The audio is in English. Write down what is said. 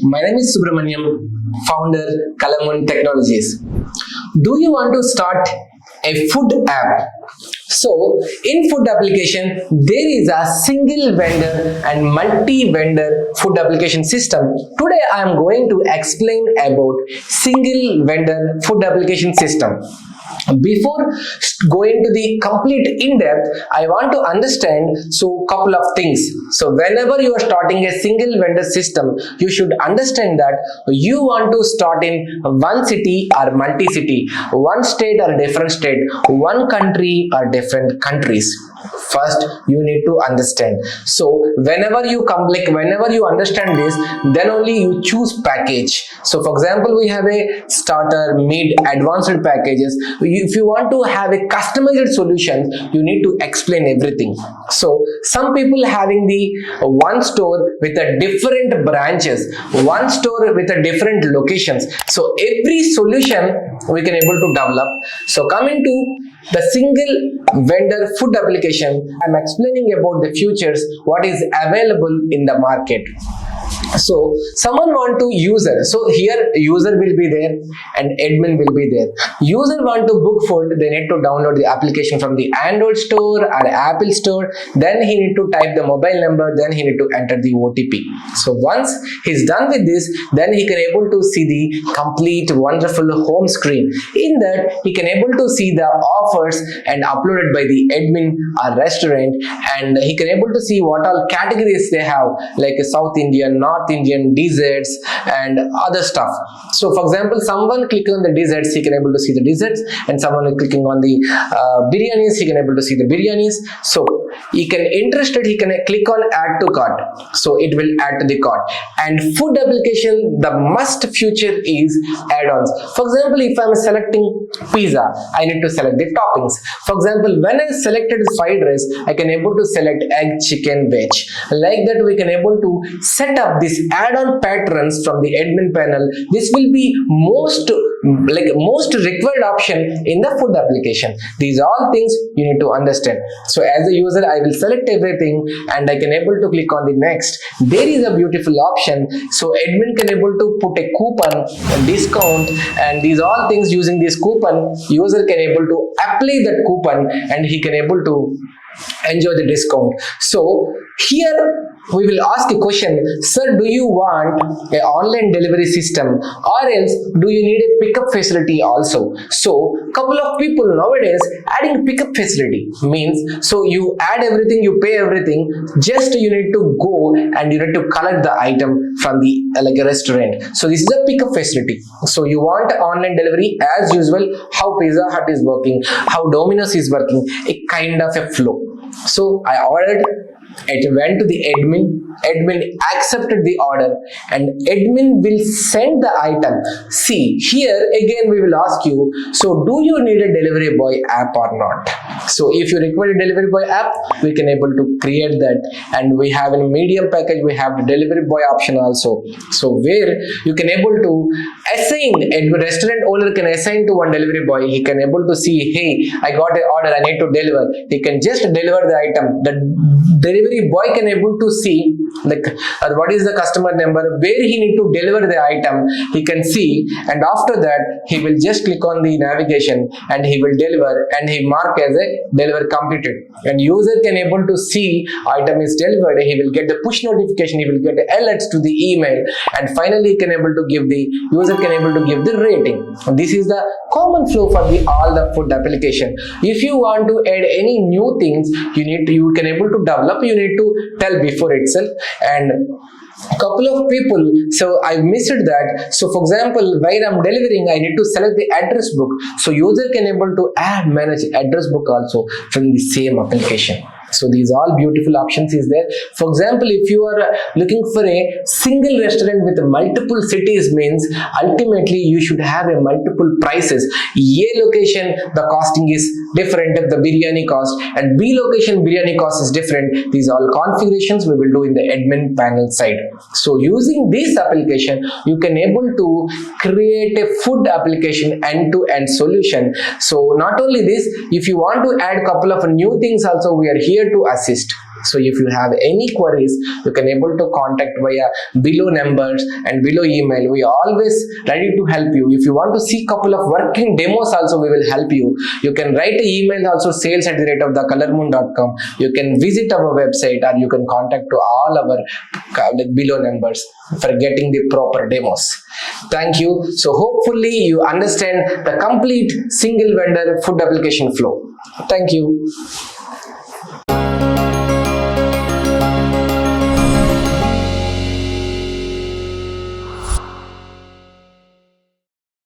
My name is Subramaniam, founder Colourmoon Technologies. Do you want to start a food app? So, in food application, there is a single vendor and multi-vendor food application system. Today, I am going to explain about single vendor food application system. Before going to the complete in-depth, I want to understand couple of things. So whenever you are starting a single vendor system, you should understand that you want to start in one city or multi-city, one state or different state, one country or different countries. First, you need to understand. So whenever you understand this, then only you choose package. So for example, we have a starter, mid, advanced packages. If you want to have a customized solution, you need to explain everything. So some people having the one store with a different branches, one store with a different locations. So every solution we can able to develop. So coming to the single vendor food application, I'm explaining about the features, what is available in the market. So someone want to user, so here user will be there and admin will be there. User want to book food, they need to download the application from the Android store or Apple store, then he need to type the mobile number, then he need to enter the OTP. So once he's done with this, then he can able to see the complete wonderful home screen. In that he can able to see the offers and uploaded by the admin or restaurant, and he can able to see what all categories they have, like South Indian, North Indian, desserts and other stuff. So for example, someone click on the desserts, he can able to see the desserts, and someone clicking on the biryanis, he can able to see the biryanis. So he can interested, he can click on add to cart, so it will add to the cart. And food application, the must feature is add-ons. For example, if I'm selecting pizza, I need to select the toppings. For example, when I selected fried rice, I can able to select egg, chicken, veg. Like that, we can able to set up this add-on patterns from the admin panel. This will be most required option in the food application. These are all things you need to understand. So as a user, I will select everything and I can able to click on the next. There is a beautiful option. So admin can able to put a coupon, a discount, and these all things using this coupon, user can able to apply that coupon and he can able to enjoy the discount. So here we will ask a question, sir, do you want an online delivery system or else do you need a pickup facility also? So couple of people nowadays adding pickup facility means, so you add everything, you pay everything, just you need to go and you need to collect the item from the like a restaurant. So this is a pickup facility. So you want online delivery as usual, how Pizza Hut is working, how Domino's is working, a kind of a flow. So I ordered, it went to the admin accepted the order, and admin will send the item. See, here again we will ask you, so do you need a delivery boy app or not? So if you require a delivery boy app, we can able to create that, and we have a medium package, we have the delivery boy option also. So where you can able to assign, a restaurant owner can assign to one delivery boy, he can able to see, hey, I got an order, I need to deliver. He can just deliver the item. The delivery boy can able to see what is the customer number, where he need to deliver the item, he can see, and after that he will just click on the navigation and he will deliver, and he mark as a deliver completed, and user can able to see item is delivered, he will get the push notification, he will get the alerts to the email, and finally he can able to give the user can able to give the rating. This is the common flow for the all the food application. If you want to add any new things, you can able to develop, you need to tell before itself. And couple of people, so I missed that. So for example, while I'm delivering, I need to select the address book, so user can able to add manage address book also from the same application. So these all beautiful options is there. For example, if you are looking for a single restaurant with multiple cities, means ultimately you should have a multiple prices. A location the costing is different, the biryani cost, and B location biryani cost is different. These all configurations we will do in the admin panel side. So using this application, you can able to create a food application end-to-end solution. So not only this, if you want to add couple of new things also, we are here to assist. So if you have any queries, you can able to contact via below numbers and below email. We are always ready to help you. If you want to see couple of working demos also, we will help you. You can write an email also, sales@colourmoon.com. You can visit our website, or you can contact to all our below numbers for getting the proper demos. Thank you. So hopefully you understand the complete single vendor food application flow. Thank you.